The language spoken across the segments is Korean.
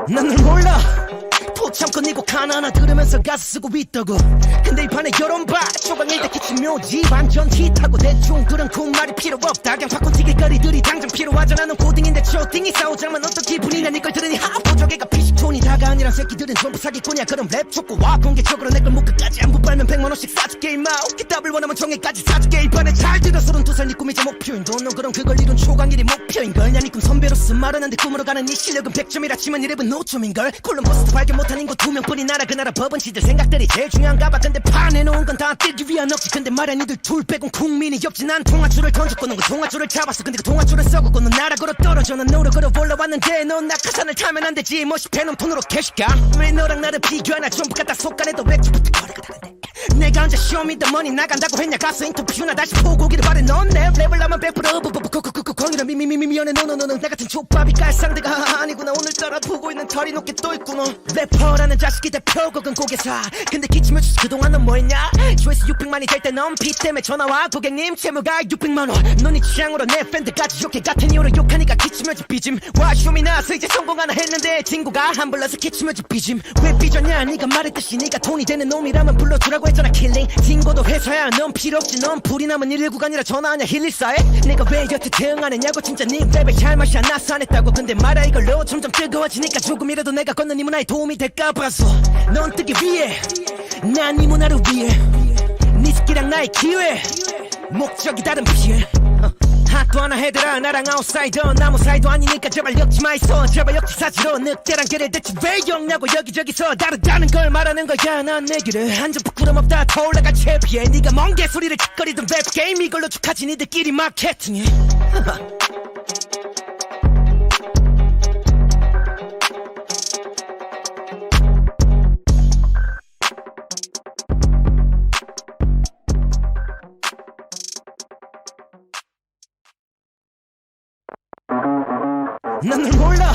난 널 몰라 포참고 네 곡 하나하나 들으면서 가사 쓰고 있다고. 근데 이 판에 결혼봐 조각낼 때 키친 묘지 완전 힙하고 대충 들은 그 말이 필요 없다. 그냥 팝콘 튀길거리들이 당장 필요하잖아. 넌 고딩인데 초딩이 싸우자면 어떤 기분이냐. 네 걸 들으니 하보조개가 피식톤이다가 아니란 새끼들은 전부 사기꾼이야. 그럼 랩 쫓고 와 공개적으로 내 걸 목끝까지 안부 빨면 100만원씩 사줄게 임마. 기답을 원하면 정액까지 사줄게. 이 판에 잘 들어 32살 네 꿈이 제 목표인 돈. 넌 그럼 그걸 이룬 초강일이 목표인걸. 야 네 꿈 선배로서 말은 안돼. 꿈으로 가는 네 실력은 100점이라지만 이 랩은 5점인걸. 콜럼버스도 발견 못한 인구 2명뿐인 나라. 그 나라 법은 지들 생각들이 제일 중요한가 봐. 근데 파내놓은 건 다 뜨기 위한 억지. 근데 말야 니들 둘 빼곤 국민이 없지. 난 통화줄을 던졌고 넌 그 통화줄을 잡았어. 근데 그 통화줄을 썩었고 넌 나락으로 떨어져. 넌 노력으로 올라왔는데 넌 낙하산을 타면 안 되지. 멋있게 놈 돈으로 캐시가. 왜 너랑 나를 비교하나. 전부 갖다 속간에도 왼쪽부터 거리가 다른데 내가 언제 쇼미더머니 나간다고 했냐. 가서 인터뷰나 다시 보고기를 바래. 넌 내 랩을 하면 100% 거기라 미미미미미연해. 너너너너 나 같은 족밥이 깔 상대가 아니구나. 오늘따라 보고 있는 털이 높게 또 있구나. 래퍼라는 자식이 대표곡은 고개사. 근데 기침을 주서 그동안 넌 뭐했냐. 조회수 600만이 될 때 넌 피 때문에 전화와. 고객님 채무가 600만원. 넌 이 취향으로 내 팬들까지 욕해. 같은 이유로 욕하니까 기침을지 삐짐. 와 쇼미 나서 이제 성공 하나 했는데 친구가 안 불러서 기침을지 삐짐. 왜 삐졌냐. 네가 말했듯이 네가 돈이 되는 놈이라면 불러주라고 했잖아. 킬링 친구도 회사야. 넌 필요 없지. 넌 불이 나면 119가 아니라 전화하냐. 114에 내가 왜 여태 대응 안 했냐고. 진짜 네 랩에 잘 맛이 안 나서 안 했다고. 근데 말야 이걸로 점점 뜨거워지니까 조금이라도 내가 걷는 이 문화에 도움이 될까 봐서. 넌 뜨기 위해 난 이 문화를 위해. 네 스키랑 나의 기회 목적이 다른 피해. 핫도 하나 해더라. 나랑 아웃사이더 나무 사이도 아니니까 제발 엮지 마이소. 제발 엮지 사지로 늑대랑 걔를 대체 왜 엮냐고. 여기저기서 다르다는 걸 말하는 거야. 난 내 길을 한점 부끄럼 없다 더 올라갈 채비에. 네가 먼 개소리를 짓거리던 랩 게임 이걸로 축하지. 니들끼리 마케팅해. 난 널 몰라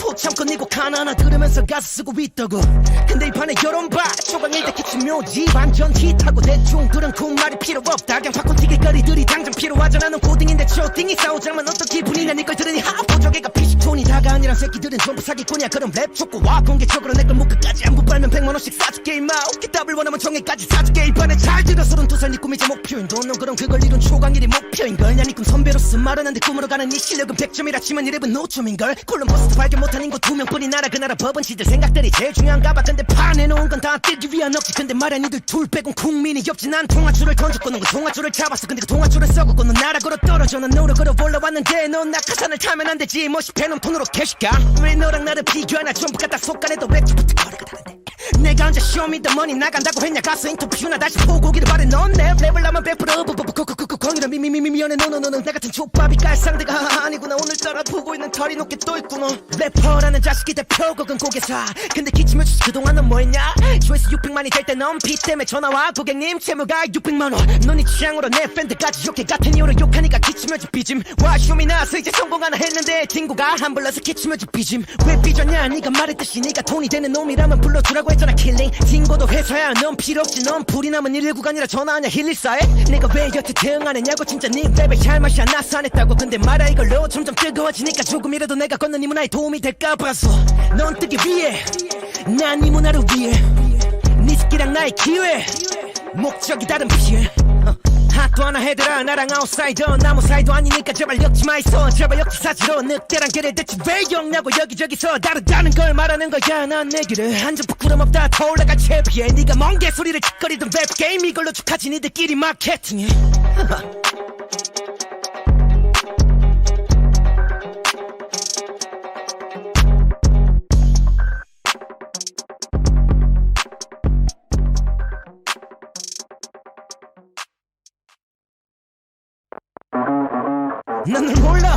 포참고 네 곡 하나하나 들으면서 가사 쓰고 있다고. 근데 이 판에 결혼봐 조각낼 때 키친 묘지 완전 힙하고 대충 들은 그 말이 필요 없다. 그냥 팝콘 튀길거리들이 당장 필요하잖아. 넌 고딩인데 초딩이 싸우자면 어떤 기분이냐. 네 걸 들으니 하보조개가 피식톤이다가 아니란 새끼들은 전부 사기꾼이야. 그럼 랩 쫓고 와 공개적으로 내 걸 목끝까지 안부 빨면 100만원씩 사줄게 임마. 기답을 원하면 정액까지 사줄게. 이 판에 잘 들어 32살 네 꿈이 제 목표인 돈. 넌 그럼 그걸 이룬 초강일이 목표인걸. 야 네 꿈 선배로서 말은 안돼. 꿈으로 가는 네 실력은 100점이라지만 이 랩은 5점인걸. 콜럼버스도 발견 못한 인구 2명뿐인 나라. 그 나라 법은 지들 생각들이 제일 중요한가 봐. 근데 파내놓은 건 다 뜨기 위한 억지. 근데 말야 니들 둘 빼곤 국민이 없지. 난 통화줄을 던졌고 넌 그 통화줄을 잡았어. 근데 그 통화줄을 썩었고 넌 나락으로 떨어져. 넌 노력으로 올라왔는데 넌 낙하산을 타면 안 되지. 멋있게 놈 돈으로 캐시가. 왜 너랑 나를 비교하나. 전부 갖다 속간에도 왼쪽부터 거리가 다른데 내가 언제 쇼미더머니 나간다고 했냐. 가서 인터뷰나 다시 보고기를 바래. 넌 내 랩을 하면 100% 거기라 미미미미연해. 너너너너 나 같은 족밥이 깔 상대가 아니구나. 오늘따라 보고 있는 털이 높게 또 있구나. 래퍼라는 자식이 대표곡은 고개사. 근데 기침을 주서 그동안 넌 뭐했냐. 조회수 600만이 될 때 넌 피 때문에 전화와. 고객님 채무가 600만원. 넌 이 취향으로 내 팬들까지 욕해. 같은 이유로 욕하니까 기침을지 삐짐. 와 쇼미 나서 이제 성공 하나 했는데 친구가 안 불러서 기침을지 삐짐. 왜 삐졌냐. 네가 말했듯이 네가 돈이 되는 놈이라면 불러주라고 했잖아. 킬링 친구도 회사야. 넌 필요 없지. 넌 불이 나면 119가 아니라 전화하냐. 114에 내가 왜 여태 대응 안 했냐고. 진짜 네 랩에 잘 맛이 안 나서 안 했다고. 근데 말야 이걸로 점점 뜨거워지니까 조금이라도 내가 걷는 이 문화에 도움이 될까 봐서. 넌 뜨기 위해 난 이 문화를 위해. 네 스키랑 나의 기회 목적이 다른 피해. 핫도 하나 해더라. 나랑 아웃사이더 나무 사이도 아니니까 제발 엮지 마이소. 제발 엮지 사지로 늑대랑 걔를 대체 왜 엮냐고. 여기저기서 다르다는 걸 말하는 거야. 난 내 길을 한점 부끄럼 없다 더 올라갈 채비에. 네가 먼 개소리를 짓거리던 랩 게임 이걸로 축하지. 니들끼리 마케팅해. 난 널 몰라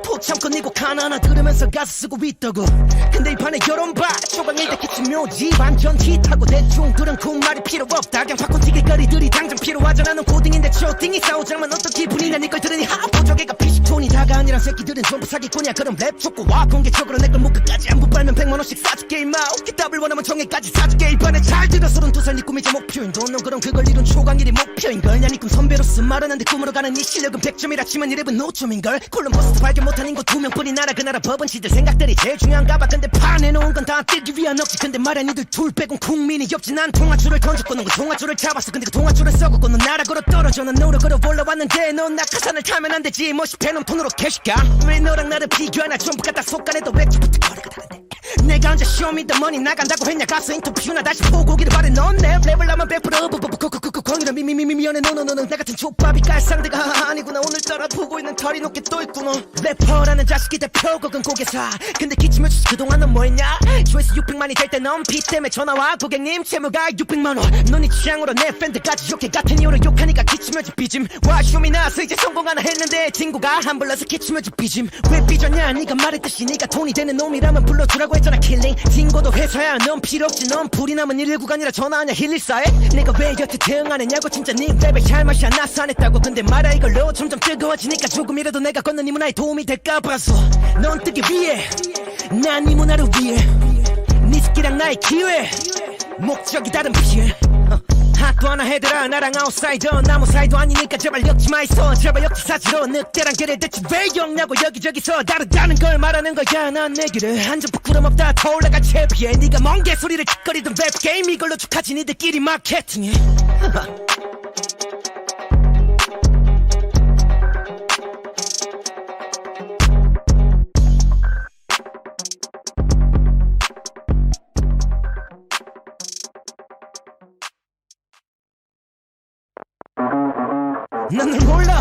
포참고 네 곡 하나하나 들으면서 가사 쓰고 있다고. 근데 이 판에 결혼봐 조각낼 때 키친 묘지 완전 힙하고 대충 들은 그 말이 필요 없다. 그냥 팝콘 튀길거리들이 당장 필요하잖아. 넌 고딩인데 초딩이 싸우자면 어떤 기분이냐. 네 걸 들으니 하보조개가 피식톤이다가 아니란 새끼들은 전부 사기꾼이야. 그럼 랩 쫓고 와 공개적으로 내 걸 목끝까지 안부 빨면 100만원씩 사줄게 임마. 기답을 원하면 정액까지 사줄게. 이 판에 잘 들어 32살 네 꿈이 제 목표인 돈. 넌 그럼 그걸 이룬 초강일이 목표인걸. 야 네 꿈 선배로서 말은 안돼. 꿈으로 가는 네 실력은 100점이라지만 이 랩은 5점인걸. 콜럼버스도 발견 못한 인구 인구 2명뿐인 나라 그 나라 법은 지들 생각들이 제일 중요한가 봐. 근데 파내놓은 건 다 뜨기 위한 억지. 근데 말야 니들 둘 빼곤 국민이 없지. 난 통화줄을 던졌고 넌 그 통화줄을 잡았어. 근데 그 통화줄을 썩었고 넌 나락으로 떨어져. 난 노력으로 올라왔는데 넌 낙하산을 타면 안 되지. 멋있패놈 돈으로 캐시가 왜 너랑 나를 비교하나. 전부 갖다 속간에도 웹주부터 거리가 다른데 내가 언제 쇼미더머니 나간다고 했냐. 가서 인터뷰나 다시 보고기를 바래. 넌 내 랩을 하면 100% 거기다 미미미미연해. 너는 나 같은 족밥이 깔 상대가 아니구나. 오늘따라 보고 있는 털이 높게 또 있구나. 래퍼라는 자식이 대표곡은 고개사. 근데 기침을 주시 그동안 넌 뭐했냐. 조회수 600만이 될 때 넌 비 때문에 전화와. 고객님 채무가 600만원. 넌 이 취향으로 내 팬들까지 욕해. 같은 이유로 욕하니까 기침을지 삐짐. 와 쇼미 나서 이제 성공 하나 했는데 친구가 한 불러서 기침을지 삐짐. 왜 삐졌냐. 네가 말했듯이 네가 돈이 되는 놈이라면 불러주라고 했잖아. 킬링 친구도 회사야. 넌 필요 없지. 넌 불이 나면 119가 아니라 전화하냐. 114에 내가 왜 여태 대응 안 했냐고. 진짜 네 랩에 샬맛이 안 나서 안 했다고. 근데 말야 이걸로 점점 뜨거워지니까 조금이라도 내가 걷는 이 문화에 도움이 될까 봐서 넌 뜨기 위해 난 이 문화를 위해 네 새끼랑 나의 기회 목적이 다른 피해 핫도 하나 해더라. 나랑 아웃사이더 나무 사이도 아니니까 제발 엮지마 있어. 제발 역지사지로 늑대랑 걔를 대체 왜 엮냐고. 여기저기서 다르다는 걸 말하는 거야. 난 내 길을 한점 부끄럼 없다 더 올라가 채비해. 네가 뭔 개소리를 짓거리던 랩 게임 이걸로 축하지. 니들끼리 마케팅해. 나는 몰라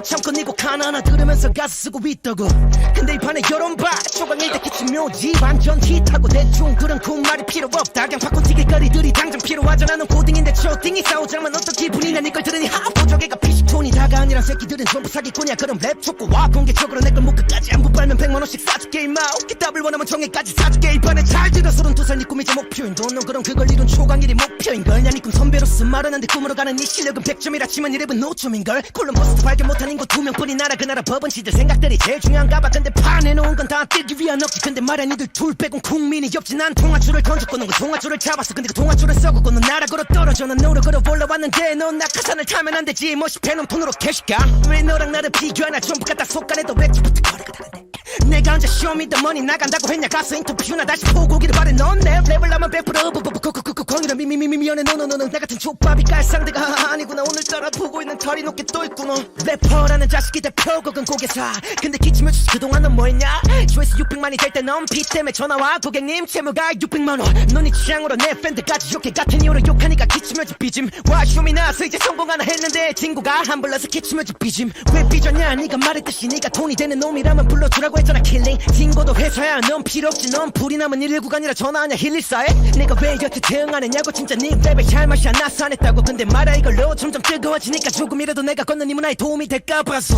참고 니곡 하나하나 들으면서 가사 쓰고 있다고. 근데 이 판에 여론봐 조각일 때 기침 묘지. 완전 히트하고 대충 그런 쿵말이 필요 없다. 그냥 바꿔 튀길거리들이 당장 필요하잖아. 넌 고딩인데 초딩이 싸우자면 어떤 기분이냐. 니걸 들으니 하보조개가 피식톤이다가 아니란 새끼들은 전부 사기꾼이야. 그럼 랩 촉구와 공개적으로 내 걸 목끝까지 안부 빨면 100만원씩 사줄게 임마. 오케이 답을 원하면 정해까지 사줄게. 이 판에 잘 들어 32살 니 꿈이 제 목표인 돈. 넌 그럼 그걸 이룬 초강일이 목표인걸. 야 니 꿈 선배로서 말하는데 꿈으로 가는 네 실력은 100점이라 치면 니 랩은 5점인걸. 콜럼버스도 발견 못한 인구 2명뿐인 나라 그 나라 법은 지들 생각들이 제일 중요한가 봐. 근데 파내놓은 건 다 뜨기 위한 억지. 근데 말야 니들 둘 빼곤 국민이 없지. 난 통화줄을 던졌고 넌 그 통화줄을 잡았어. 근데 그 통화줄을 썩었고 넌 나락으로 떨어져. 난 노력으로 올라왔는데 넌 낙하산을 타면 안 되지. 멋있패놈 돈으로 캐시가 왜 너랑 나를 비교하나. 전부 갖다 속간에도 웹주부터 거리가 다른데 내가 언제 쇼미더머니 나간다고 했냐. 가서 인터뷰나 다시 보고기를 바래. 넌 내 랩을 하면 100% 거기다 미미미미연해. 너는 나 같은 족밥이 깔 상대가 아니구나. 오늘따라 보고 있는 털이 높게 또 있구나. 래퍼라는 자식이 대표곡은 고개사. 근데 기침을 주시 그동안 넌 뭐했냐. 조회수 600만이 될 때 넌 비 때문에 전화와. 고객님 채무가 600만원. 넌 이 취향으로 내 팬들까지 욕해. 같은 이유로 욕하니까 기침을지 삐짐. 와 쇼미 나서 이제 성공 하나 했는데 친구가 한 불러서 기침을지 삐짐. 왜 삐졌냐. 네가 말했듯이 네가 돈이 되는 놈이라면 불러주라고 했잖아. 킬링 친구도 회사야. 넌 필요 없지. 넌 불이 나면 119가 아니라 전화하냐. 114에 내가 왜 여태 대응 안 했냐고. 진짜 네 랩에 샬맛이 안 나서 안 했다고. 근데 말야 이걸로 점점 뜨거워지니까 조금이라도 내가 걷는 이 문화에 도움이 될까 봐서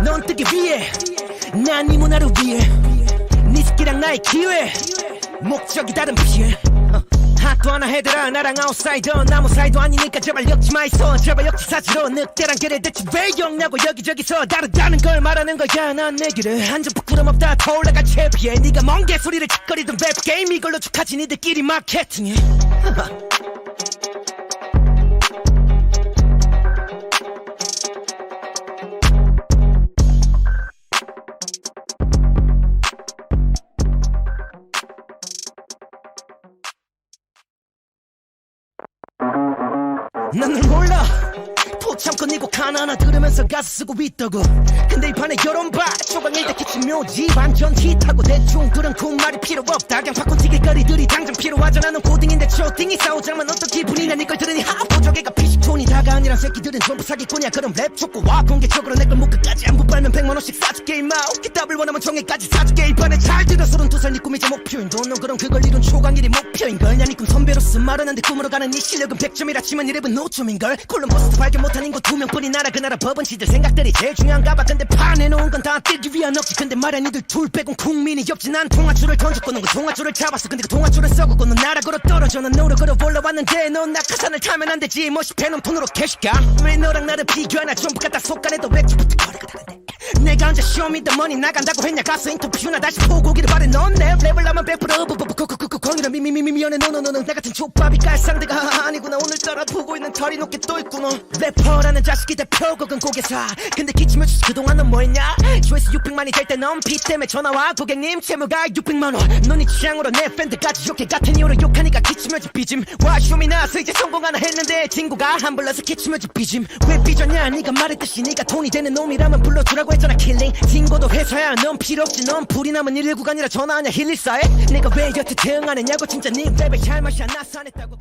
넌 뜨기 위해 난 이 문화를 위해 네 새끼랑 나의 기회 목적이 다른 피해 핫도 하나 해더라. 나랑 아웃사이더 나무 사이도 아니니까 제발 엮지마 있어. 제발 역지사지로 늑대랑 걔를 대체 왜 엮냐고. 여기저기서 다르다는 걸 말하는 거야. 난 내 길을 한점 부끄럼 없다 더 올라가 채비해. 네가 뭔 개소리를 짓거리던 랩 게임 이걸로 축하지. 니들끼리 마케팅해. 나는 몰라 참고 네 곡 하나하나 들으면서 가사 쓰고 있다고. 근데 이 판에 여론봐 조각일 때 기침 묘지. 완전 히트하고 대충 그런 쿵말이 필요 없다. 그냥 바꿔 튀길거리들이 당장 필요하잖아. 넌 고딩인데 초딩이 싸우자면 어떤 기분이냐. 니걸 들으니 하보조개가 피식톤이다가 아니란 새끼들은 전부 사기꾼이야. 그럼 랩 촉구와 공개적으로 내 걸 목끝까지 안부 빨면 100만원씩 사줄게 임마. 오케이 답을 원하면 정해까지 사줄게. 이 판에 잘 들어 32살 니 꿈이 제 목표인 돈. 넌 그럼 그걸 이룬 초강일이 목표인걸. 야 니 꿈 선배로서 말하는데 꿈으로 가는 네 실력은 100점이라 치면 니 랩은 5점인걸. 콜럼버스도 발견 못한 인구 2명뿐인 나라 그 나라 법은 지들 생각들이 제일 중요한가 봐. 근데 파내놓은 건 다 뜨기 위한 억지. 근데 말야 니들 둘 빼곤 국민이 없지. 난 통화줄을 던졌고 넌 그 통화줄을 잡았어. 근데 그 통화줄을 썩었고 넌 나락으로 떨어져. 난 노력으로 올라왔는데 넌 낙하산을 타면 안 되지. 멋있패놈 돈으로 캐시가 왜 너랑 나를 비교하나. 전부 갖다 속간에도 웹주부터 거리가 다른데 내가 언제 쇼미더머니 나간다고 했냐 가수 인터뷰나 다시 보고기를 바래 넌 내 랩을 하면 100% 거기라 미안해 너너너는 나 같은 족밥이 깔 상대가 아니구나 오늘따라 보고 있는 털이 높게 또 있구나 래퍼라는 자식이 대표곡은 고개사 근데 기침해줘서 그동안 넌 뭐했냐 조회수 600만이 될 때 넌 피 때문에 전화와 고객님 채무가 600만원 넌 이 취향으로 내 팬들까지 욕해 같은 이유로 욕하니까 기침해줘 삐짐 와 쇼미나서 이제 성공 하나 했는데 친구가 한 불러서 기침해줘 삐짐 왜 삐졌냐 네가 말했듯이 네가 돈이 되는 놈이라면 불러주라고 했잖아 킬링 친구도 회사야 넌 필요 없지 넌 불이 나면 119가 아니라 전화하냐 114에 내가 왜 여태 대응 안 했냐고 진짜 네 랩에 잘 맛이 안 나서 안 했다고